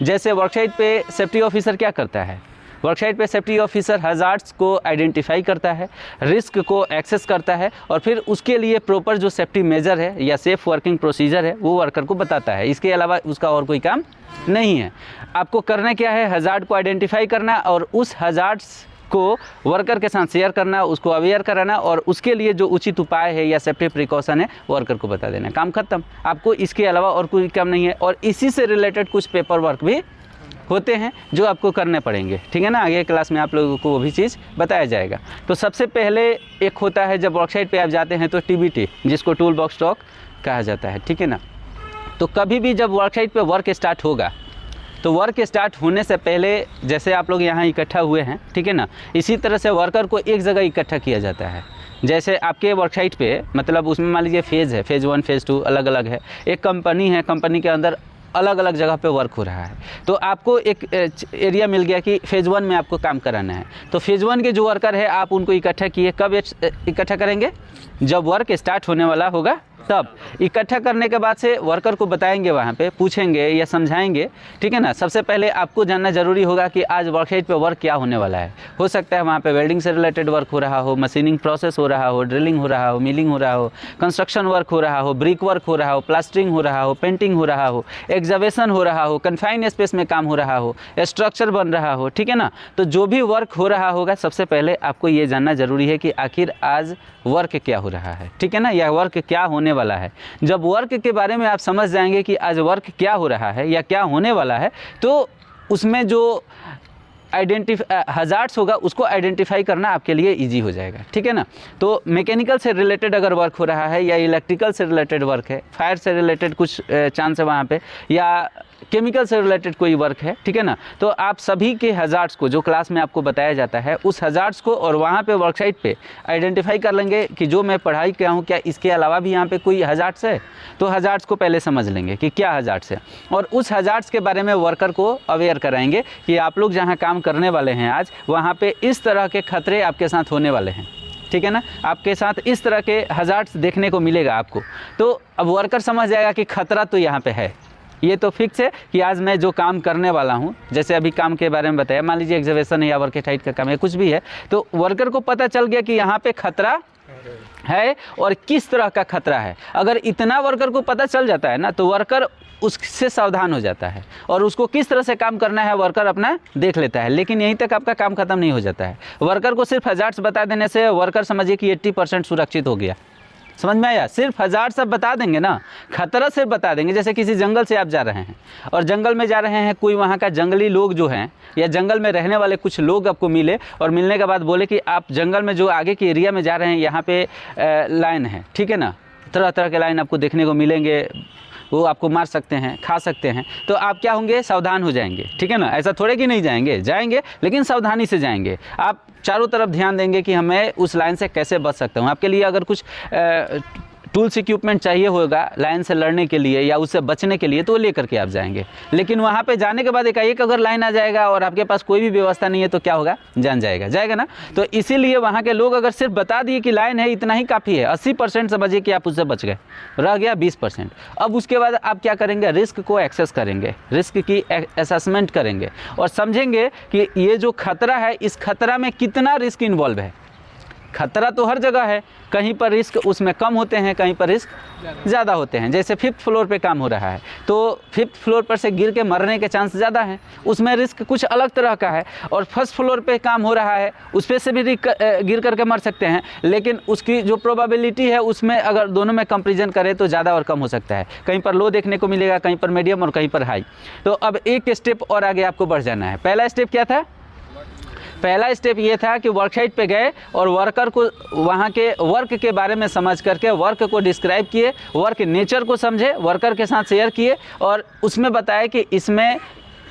जैसे वर्कसाइट पे safety officer क्या करता है, वर्कसाइट पे सेफ्टी ऑफिसर हजार्ड्स को आइडेंटिफाई करता है, रिस्क को एक्सेस करता है और फिर उसके लिए प्रॉपर जो सेफ्टी मेजर है या सेफ वर्किंग प्रोसीजर है वो वर्कर को बताता है। इसके अलावा उसका और कोई काम नहीं है। आपको करना क्या है, हजार्ड को आइडेंटिफाई करना और उस हजार्ड्स को वर्कर के साथ शेयर करना, उसको अवेयर कराना और उसके लिए जो उचित उपाय है या सेफ्टी प्रिकॉशन है वर्कर को बता देना, काम खत्म। आपको इसके अलावा और कोई काम नहीं है। और इसी से रिलेटेड कुछ पेपर वर्क भी होते हैं जो आपको करने पड़ेंगे, ठीक है ना। आगे क्लास में आप लोगों को वो भी चीज़ बताया जाएगा। तो सबसे पहले एक होता है जब वर्कसाइट पे आप जाते हैं तो TBT, जिसको टूल बॉक्स टॉक कहा जाता है, ठीक है ना। तो कभी भी जब वर्कसाइट पे वर्क स्टार्ट होगा तो वर्क स्टार्ट होने से पहले जैसे आप लोग यहाँ इकट्ठा हुए हैं, ठीक है ना, इसी तरह से वर्कर को एक जगह इकट्ठा किया जाता है। जैसे आपके वर्कसाइट पे मतलब उसमें मान लीजिए फेज़ है, फेज़ 1 फेज़ 2 अलग अलग है। एक कंपनी है, कंपनी के अंदर अलग अलग जगह पे वर्क हो रहा है। तो आपको एक एरिया मिल गया कि फेज़ 1 में आपको काम कराना है। तो फेज़ 1 के जो वर्कर है आप उनको इकट्ठा किए। कब इकट्ठा करेंगे, जब वर्क स्टार्ट होने वाला होगा तब। इकट्ठा करने के बाद से वर्कर को बताएंगे, वहाँ पे पूछेंगे या समझाएंगे, ठीक है ना। सबसे पहले आपको जानना ज़रूरी होगा कि आज वर्कसाइट पे वर्क क्या होने वाला है। हो सकता है वहाँ पे वेल्डिंग से रिलेटेड वर्क हो रहा हो, मशीनिंग प्रोसेस हो रहा हो, ड्रिलिंग हो रहा हो, मिलिंग हो रहा हो, कंस्ट्रक्शन वर्क हो रहा हो, ब्रिक वर्क हो रहा हो, प्लास्टरिंग हो रहा हो, पेंटिंग हो रहा हो, एक्सकवेशन हो रहा हो, कन्फाइंड स्पेस में काम हो रहा हो, स्ट्रक्चर बन रहा हो, ठीक है ना। तो जो भी वर्क हो रहा होगा सबसे पहले आपको ये जानना ज़रूरी है कि आखिर आज वर्क क्या हो रहा है, ठीक है ना, या वर्क क्या होने वाला है। जब वर्क के बारे में आप समझ जाएंगे कि आज वर्क क्या हो रहा है या क्या होने वाला है, तो उसमें जो हजार्ड्स होगा उसको आइडेंटिफाई करना आपके लिए इजी हो जाएगा, ठीक है ना। तो मैकेनिकल से रिलेटेड अगर वर्क हो रहा है या इलेक्ट्रिकल से रिलेटेड वर्क है, फायर से रिलेटेड कुछ चांस है वहाँ पे, या केमिकल से रिलेटेड कोई वर्क है, ठीक है ना। तो आप सभी के हजार्ड्स को जो क्लास में आपको बताया जाता है उस हजार्ड्स को और वहाँ पे वर्कसाइट पे आइडेंटिफाई कर लेंगे कि जो मैं पढ़ाई किया हूँ क्या इसके अलावा भी यहाँ पे कोई हजार्ड्स है। तो हजार्ड्स को पहले समझ लेंगे कि क्या हजार्ड्स है और उस हजार्ड्स के बारे में वर्कर को अवेयर कराएंगे कि आप लोग जहाँ काम करने वाले हैं आज वहाँ पे इस तरह के खतरे आपके साथ होने वाले हैं, ठीक है ना। आपके साथ इस तरह के हजार्ड्स देखने को मिलेगा आपको। तो अब वर्कर समझ जाएगा कि खतरा तो यहाँ पे है, ये तो फिक्स है कि आज मैं जो काम करने वाला हूँ, जैसे अभी काम के बारे में बताया, मान लीजिए एक्सकवेशन है या वर्कसाइट का काम है, कुछ भी है, तो वर्कर को पता चल गया कि यहाँ पे खतरा है और किस तरह का खतरा है। अगर इतना वर्कर को पता चल जाता है ना तो वर्कर उससे सावधान हो जाता है और उसको किस तरह से काम करना है वर्कर अपना देख लेता है। लेकिन यहीं तक आपका काम खत्म नहीं हो जाता है। वर्कर को सिर्फ हजार्ड्स बता देने से वर्कर समझिए कि 80% सुरक्षित हो गया। समझ में आया? सिर्फ हजार्ड्स सब बता देंगे ना, खतरा सिर्फ बता देंगे। जैसे किसी जंगल से आप जा रहे हैं और जंगल में जा रहे हैं, कोई वहाँ का जंगली लोग जो हैं या जंगल में रहने वाले कुछ लोग आपको मिले और मिलने के बाद बोले कि आप जंगल में जो आगे के एरिया में जा रहे हैं यहाँ पे लाइन है, ठीक है ना, तरह तरह के लाइन आपको देखने को मिलेंगे, वो आपको मार सकते हैं, खा सकते हैं। तो आप क्या होंगे, सावधान हो जाएंगे, ठीक है ना। ऐसा थोड़े कि नहीं जाएंगे लेकिन सावधानी से जाएंगे। आप चारों तरफ ध्यान देंगे कि हमें उस लाइन से कैसे बच सकता हूँ। आपके लिए अगर कुछ टूल्स इक्विपमेंट चाहिए होगा लाइन से लड़ने के लिए या उससे बचने के लिए तो लेकर के आप जाएंगे। लेकिन वहाँ पे जाने के बाद एकाएक अगर लाइन आ जाएगा और आपके पास कोई भी व्यवस्था नहीं है तो क्या होगा, जान जाएगा ना। तो इसीलिए वहाँ के लोग अगर सिर्फ बता दिए कि लाइन है इतना ही काफ़ी है, 80% समझिए कि आप उससे बच गए, रह गया 20%। अब उसके बाद आप क्या करेंगे, रिस्क को एक्सेस करेंगे, रिस्क की असेसमेंट करेंगे और समझेंगे कि ये जो खतरा है इस खतरा में कितना रिस्क इन्वॉल्व है। खतरा तो हर जगह है, कहीं पर रिस्क उसमें कम होते हैं, कहीं पर रिस्क ज़्यादा होते हैं। जैसे 5th फ्लोर पे काम हो रहा है तो 5th फ्लोर पर से गिर के मरने के चांस ज़्यादा हैं, उसमें रिस्क कुछ अलग तरह का है। और 1st फ्लोर पे काम हो रहा है उस पर से भी गिर करके मर सकते हैं, लेकिन उसकी जो प्रोबेबिलिटी है उसमें अगर दोनों में कंपेरिजन करें तो ज़्यादा और कम हो सकता है। कहीं पर लो देखने को मिलेगा, कहीं पर मीडियम और कहीं पर हाई। तो अब एक स्टेप और आगे आपको बढ़ जाना है। पहला स्टेप क्या था? पहला स्टेप ये था कि वर्कसाइट पे गए और वर्कर को वहाँ के वर्क के बारे में समझ करके वर्क को डिस्क्राइब किए, वर्क नेचर को समझे, वर्कर के साथ शेयर किए और उसमें बताया कि इसमें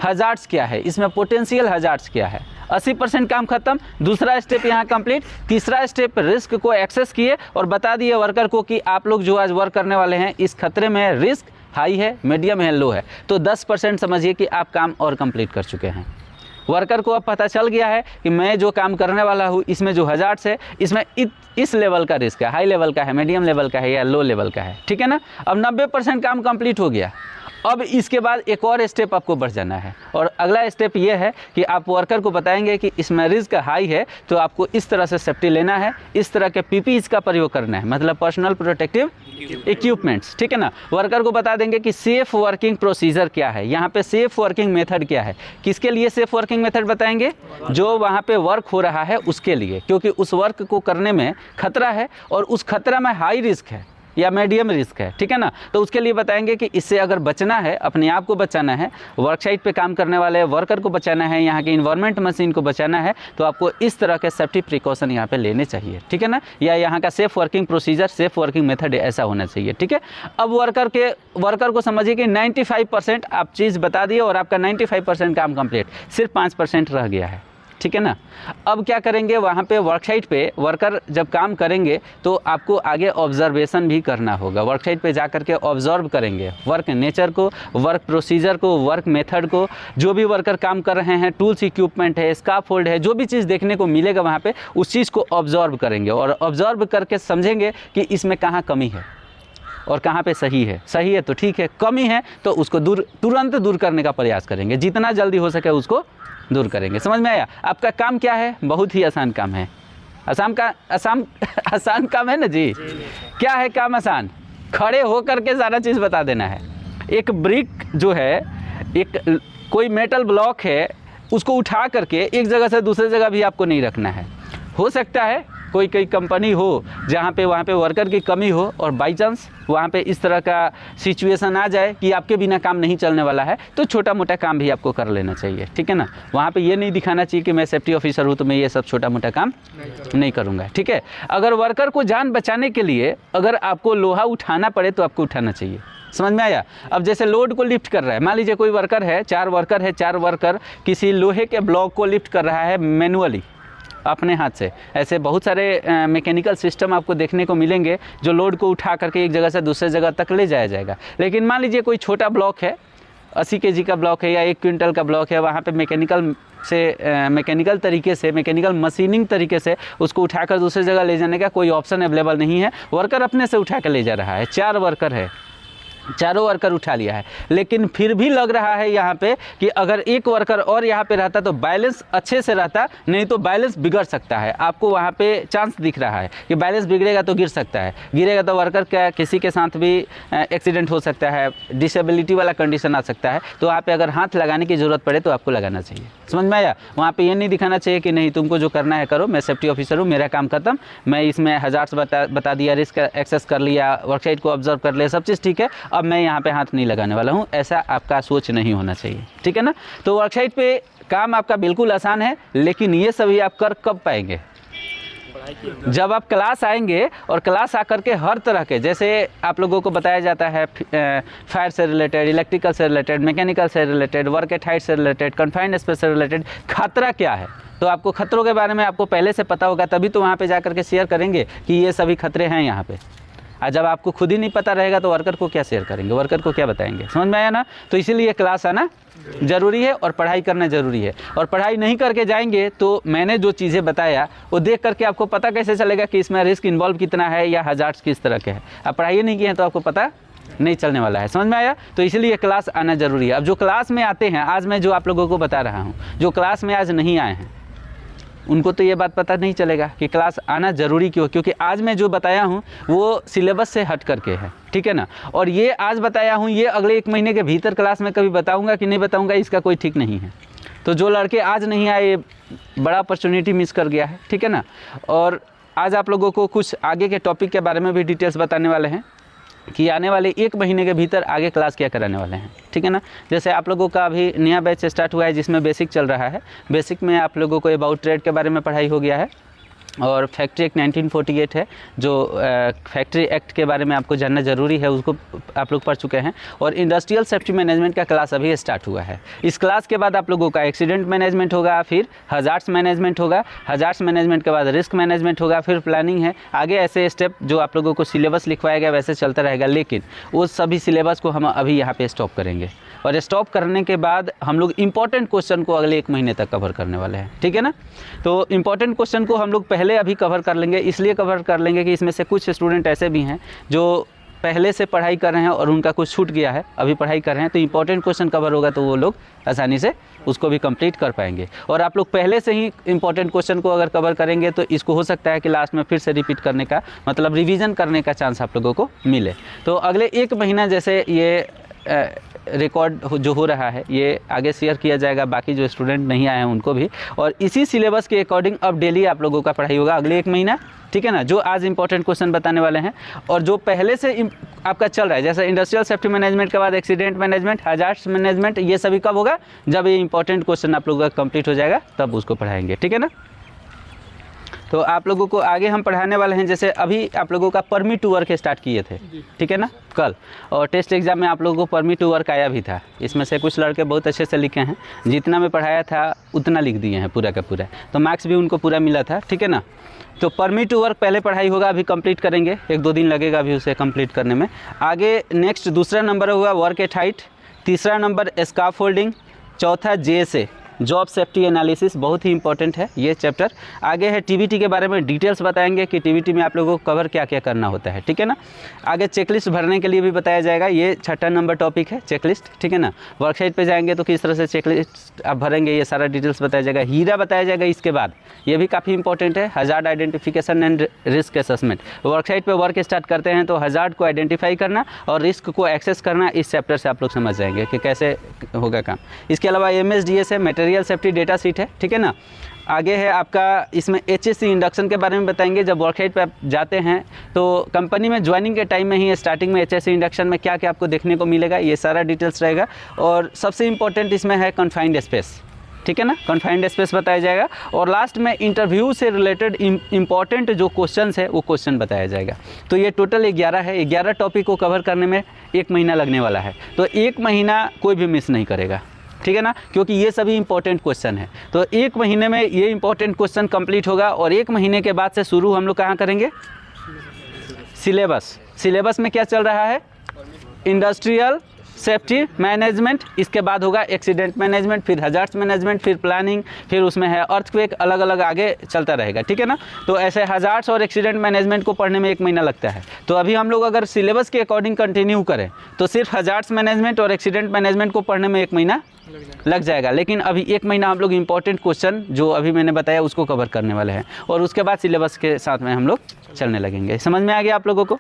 हजार्ड्स क्या है, इसमें पोटेंशियल हजार्ड्स क्या है। 80% काम खत्म। दूसरा स्टेप यहाँ कंप्लीट। तीसरा स्टेप रिस्क को एक्सेस किए और बता दिए वर्कर को कि आप लोग जो आज वर्क करने वाले हैं इस खतरे में रिस्क हाई है, मीडियम है, लो है। तो 10% समझिए कि आप काम और कंप्लीट कर चुके हैं। वर्कर को अब पता चल गया है कि मैं जो काम करने वाला हूँ इसमें जो हजार्ड्स है इसमें इस लेवल का रिस्क है, हाई लेवल का है, मीडियम लेवल का है या लो लेवल का है, ठीक है ना। अब 90% काम कंप्लीट हो गया। अब इसके बाद एक और स्टेप आपको बढ़ जाना है, और अगला स्टेप ये है कि आप वर्कर को बताएंगे कि इसमें रिस्क हाई है, तो आपको इस तरह से सेफ्टी लेना है, इस तरह के पीपीई का प्रयोग करना है, मतलब पर्सनल प्रोटेक्टिव इक्विपमेंट्स, ठीक है ना। वर्कर को बता देंगे कि सेफ वर्किंग प्रोसीजर क्या है, यहाँ पे सेफ वर्किंग मेथड क्या है। किसके लिए सेफ वर्किंग मेथड बताएंगे? जो वहाँ पे वर्क हो रहा है उसके लिए, क्योंकि उस वर्क को करने में खतरा है और उस खतरा में हाई रिस्क है या मीडियम रिस्क है, ठीक है ना। तो उसके लिए बताएंगे कि इससे अगर बचना है, अपने आप को बचाना है, वर्कसाइट पे काम करने वाले वर्कर को बचाना है, यहाँ के इन्वायरमेंट मशीन को बचाना है, तो आपको इस तरह के सेफ्टी प्रिकॉशन यहाँ पे लेने चाहिए, ठीक है ना। या यहाँ का safe working procedure, safe working method ऐसा होना चाहिए, ठीक है। अब वर्कर को समझिए कि 95% आप चीज़ बता दिए और आपका 95% काम कंप्लीट, सिर्फ 5% रह गया है, ठीक है ना। अब क्या करेंगे, वहाँ पे वर्कसाइट पे वर्कर जब काम करेंगे तो आपको आगे ऑब्जर्वेशन भी करना होगा। वर्कसाइट पे जा कर के ऑब्जर्व करेंगे वर्क नेचर को, वर्क प्रोसीजर को, वर्क मेथड को, जो भी वर्कर काम कर रहे हैं, टूल्स इक्विपमेंट है, स्काफोल्ड है, जो भी चीज़ देखने को मिलेगा वहाँ पे उस चीज़ को ऑब्जर्व करेंगे और ऑब्जर्व करके समझेंगे कि इसमें कहाँ कमी है और कहाँ पे सही है। सही है तो ठीक है, कमी है तो उसको तुरंत दूर करने का प्रयास करेंगे, जितना जल्दी हो सके उसको दूर करेंगे। समझ में आया? आपका काम क्या है? बहुत ही आसान काम है। आसान काम है ना जी? क्या है काम आसान? खड़े हो करके सारा चीज़ बता देना है। एक ब्रिक जो है, एक कोई मेटल ब्लॉक है, उसको उठा करके एक जगह से दूसरे जगह भी आपको नहीं रखना है। हो सकता है कोई कंपनी हो जहाँ पे वहाँ पे वर्कर की कमी हो और बाई चांस वहाँ पे इस तरह का सिचुएशन आ जाए कि आपके बिना काम नहीं चलने वाला है, तो छोटा मोटा काम भी आपको कर लेना चाहिए, ठीक है ना। वहाँ पे ये नहीं दिखाना चाहिए कि मैं सेफ्टी ऑफिसर हूँ तो मैं ये सब छोटा मोटा काम नहीं करूँगा, ठीक है। अगर वर्कर को जान बचाने के लिए अगर आपको लोहा उठाना पड़े तो आपको उठाना चाहिए। समझ में आया? अब जैसे लोड को लिफ्ट कर रहा है, मान लीजिए कोई वर्कर है, 4 वर्कर किसी लोहे के ब्लॉक को लिफ्ट कर रहा है मैनुअली अपने हाथ से। ऐसे बहुत सारे मैकेनिकल सिस्टम आपको देखने को मिलेंगे जो लोड को उठा करके एक जगह से दूसरे जगह तक ले जाया जाएगा। लेकिन मान लीजिए कोई छोटा ब्लॉक है, 80 kg का ब्लॉक है या 1 क्विंटल का ब्लॉक है, वहाँ पे मैकेनिकल तरीके से, मैकेनिकल मशीनिंग तरीके से उसको उठाकर दूसरी जगह ले जाने का कोई ऑप्शन अवेलेबल नहीं है। वर्कर अपने से उठा कर ले जा रहा है, 4 वर्कर है, चारों वर्कर उठा लिया है, लेकिन फिर भी लग रहा है यहाँ पे कि अगर एक वर्कर और यहाँ पे रहता तो बैलेंस अच्छे से रहता, नहीं तो बैलेंस बिगड़ सकता है। आपको वहाँ पे चांस दिख रहा है कि बैलेंस बिगड़ेगा तो गिर सकता है, गिरेगा तो वर्कर का किसी के साथ भी एक्सीडेंट हो सकता है, डिसेबिलिटी वाला कंडीशन आ सकता है। तो वहाँ पे अगर हाथ लगाने की ज़रूरत पड़े तो आपको लगाना चाहिए। समझ में आया? वहाँ पे ये नहीं दिखाना चाहिए कि नहीं तुमको जो करना है करो, मैं सेफ्टी ऑफिसर हूँ, मेरा काम खत्म, मैं इसमें हज़ार्स बता दिया, रिस्क एक्सेस कर लिया, वर्कसाइट को ऑब्जर्व कर लिया, सब चीज़ ठीक है, अब मैं यहाँ पे हाथ नहीं लगाने वाला हूँ। ऐसा आपका सोच नहीं होना चाहिए, ठीक है ना। तो वर्कसाइट पे काम आपका बिल्कुल आसान है, लेकिन ये सभी आप कर कब पाएंगे? जब आप क्लास आएंगे और क्लास आकर के हर तरह के, जैसे आप लोगों को बताया जाता है फायर से रिलेटेड, इलेक्ट्रिकल से रिलेटेड, मैकेनिकल से रिलेटेड, वर्क एट हाइट से रिलेटेड, कन्फाइंड स्पेस से रिलेटेड, खतरा क्या है, तो आपको खतरों के बारे में आपको पहले से पता होगा, तभी तो वहाँ पे जा करके शेयर करेंगे कि ये सभी खतरे हैं यहाँ पे। और जब आपको खुद ही नहीं पता रहेगा तो वर्कर को क्या शेयर करेंगे, वर्कर को क्या बताएंगे? समझ में आया ना? तो इसीलिए क्लास आना ज़रूरी है और पढ़ाई करना ज़रूरी है। और पढ़ाई नहीं करके जाएंगे तो मैंने जो चीज़ें बताया वो देख करके आपको पता कैसे चलेगा कि इसमें रिस्क इन्वॉल्व कितना है या हज़ार्ड्स किस तरह के हैं? आप पढ़ाई नहीं किए हैं तो आपको पता नहीं चलने वाला है। समझ में आया? तो इसलिए क्लास आना ज़रूरी है। अब जो क्लास में आते हैं, आज मैं जो आप लोगों को बता रहा हूँ, जो क्लास में आज नहीं आए हैं उनको तो ये बात पता नहीं चलेगा कि क्लास आना ज़रूरी क्यों, क्योंकि आज मैं जो बताया हूँ वो सिलेबस से हट करके है, ठीक है ना। और ये आज बताया हूँ, ये अगले 1 महीने के भीतर क्लास में कभी बताऊँगा कि नहीं बताऊँगा इसका कोई ठीक नहीं है। तो जो लड़के आज नहीं आए, ये बड़ा अपॉर्चुनिटी मिस कर गया है, ठीक है ना। और आज आप लोगों को कुछ आगे के टॉपिक के बारे में भी डिटेल्स बताने वाले हैं कि आने वाले 1 महीने के भीतर आगे क्लास क्या कराने वाले हैं, ठीक है ना। जैसे आप लोगों का अभी नया बैच स्टार्ट हुआ है जिसमें बेसिक चल रहा है। बेसिक में आप लोगों को अबाउट ट्रेड के बारे में पढ़ाई हो गया है, और फैक्ट्री एक्ट 1948 है जो फैक्ट्री एक्ट के बारे में आपको जानना ज़रूरी है, उसको आप लोग पढ़ चुके हैं। और इंडस्ट्रियल सेफ्टी मैनेजमेंट का क्लास अभी स्टार्ट हुआ है। इस क्लास के बाद आप लोगों का एक्सीडेंट मैनेजमेंट होगा, फिर हज़ार्ड्स मैनेजमेंट होगा, हज़ार्ड्स मैनेजमेंट के बाद रिस्क मैनेजमेंट होगा, फिर प्लानिंग है। आगे ऐसे स्टेप जो आप लोगों को सिलेबस लिखवाया गया वैसे चलता रहेगा, लेकिन वो सभी सिलेबस को हम अभी यहाँ पे स्टॉप करेंगे। और स्टॉप करने के बाद हम लोग इंपॉर्टेंट क्वेश्चन को अगले 1 महीने तक कवर करने वाले हैं, ठीक है ना। तो इंपॉर्टेंट क्वेश्चन को हम लोग पहले अभी कवर कर लेंगे, इसलिए कवर कर लेंगे कि इसमें से कुछ स्टूडेंट ऐसे भी हैं जो पहले से पढ़ाई कर रहे हैं और उनका कुछ छूट गया है, अभी पढ़ाई कर रहे हैं, तो इंपॉर्टेंट क्वेश्चन कवर होगा तो वो लोग आसानी से उसको भी कंप्लीट कर पाएंगे। और आप लोग पहले से ही इंपॉर्टेंट क्वेश्चन को अगर कवर करेंगे तो इसको हो सकता है कि लास्ट में फिर से रिपीट करने का मतलब रिवीजन करने का चांस आप लोगों को मिले। तो अगले 1 महीना जैसे ये रिकॉर्ड जो हो रहा है ये आगे शेयर किया जाएगा बाकी जो स्टूडेंट नहीं आए हैं उनको भी, और इसी सिलेबस के अकॉर्डिंग अब डेली आप लोगों का पढ़ाई होगा अगले 1 महीना, ठीक है ना। जो आज इंपॉर्टेंट क्वेश्चन बताने वाले हैं और जो पहले से आपका चल रहा है, जैसे इंडस्ट्रियल सेफ्टी मैनेजमेंट के बाद एक्सीडेंट मैनेजमेंट, हजार्ड्स मैनेजमेंट, ये सभी कब होगा, जब ये इंपॉर्टेंट क्वेश्चन आप लोगों का कंप्लीट हो जाएगा तब उसको पढ़ाएंगे, ठीक है ना। तो आप लोगों को आगे हम पढ़ाने वाले हैं, जैसे अभी आप लोगों का परमिट टू वर्क स्टार्ट किए थे, ठीक है ना कल, और टेस्ट एग्जाम में आप लोगों को परमिट टू वर्क आया भी था। इसमें से कुछ लड़के बहुत अच्छे से लिखे हैं, जितना मैं पढ़ाया था उतना लिख दिए हैं पूरा का पूरा, तो मार्क्स भी उनको पूरा मिला था, ठीक है ना। तो परमिट टू वर्क पहले पढ़ाई होगा, अभी कंप्लीट करेंगे, 1-2 दिन लगेगा अभी उसे कंप्लीट करने में। आगे नेक्स्ट दूसरा नंबर होगा वर्क एट हाइट, तीसरा नंबर स्काफोल्डिंग, चौथा JSA जॉब सेफ्टी एनालिसिस, बहुत ही इंपॉर्टेंट है ये चैप्टर। आगे है TBT के बारे में डिटेल्स बताएंगे कि TBT में आप लोगों को कवर क्या क्या करना होता है, ठीक है ना। आगे चेकलिस्ट भरने के लिए भी बताया जाएगा, ये 6ठा नंबर टॉपिक है चेकलिस्ट, ठीक है ना। वर्कसाइट पे जाएंगे तो किस तरह से चेकलिस्ट आप भरेंगे ये सारा डिटेल्स बताया जाएगा। हीरा बताया जाएगा इसके बाद, ये भी काफ़ी इंपॉर्टेंट है, hazard identification and risk assessment. Worksite पर वर्क स्टार्ट करते हैं तो हजार्ड को आइडेंटिफाई करना और रिस्क को एक्सेस करना, इस चैप्टर से आप लोग समझ जाएंगे कि कैसे होगा काम। इसके अलावा MSDS है, मटेरियल सेफ्टी डेटा शीट है, ठीक है ना। आगे है आपका इसमें HSC इंडक्शन के बारे में बताएंगे। जब वर्कसाइट पे आप जाते हैं तो कंपनी में ज्वाइनिंग के टाइम में ही स्टार्टिंग में HSC इंडक्शन में क्या क्या आपको देखने को मिलेगा, ये सारा डिटेल्स रहेगा। और सबसे इंपॉर्टेंट इसमें है कन्फाइंड स्पेस, ठीक है ना, कन्फाइंड स्पेस बताया जाएगा। और लास्ट में इंटरव्यू से रिलेटेड इंपॉर्टेंट जो क्वेश्चंस है वो क्वेश्चन बताया जाएगा। तो ये टोटल 11 है, 11 टॉपिक को कवर करने में 1 महीना लगने वाला है। तो 1 महीना कोई भी मिस नहीं करेगा, ठीक है ना, क्योंकि ये सभी इंपॉर्टेंट क्वेश्चन है। तो 1 महीने में ये इंपॉर्टेंट क्वेश्चन कंप्लीट होगा और 1 महीने के बाद से शुरू हम लोग कहाँ करेंगे, सिलेबस में क्या चल रहा है, इंडस्ट्रियल सेफ्टी मैनेजमेंट, इसके बाद होगा एक्सीडेंट मैनेजमेंट, फिर हजार्ड्स मैनेजमेंट, फिर प्लानिंग, फिर उसमें है अर्थक्वेक, अलग अलग आगे चलता रहेगा, ठीक है ना। तो ऐसे हजार्ड्स और एक्सीडेंट मैनेजमेंट को पढ़ने में 1 महीना लगता है। तो अभी हम लोग अगर सिलेबस के अकॉर्डिंग कंटिन्यू करें तो सिर्फ हजार्ड्स मैनेजमेंट और एक्सीडेंट मैनेजमेंट को पढ़ने में 1 महीना लग जाएगा। लेकिन अभी 1 महीना हम लोग इंपॉर्टेंट क्वेश्चन जो अभी मैंने बताया उसको कवर करने वाले हैं और उसके बाद सिलेबस के साथ में हम लोग चलने लगेंगे। समझ में आ गया आप लोगों को।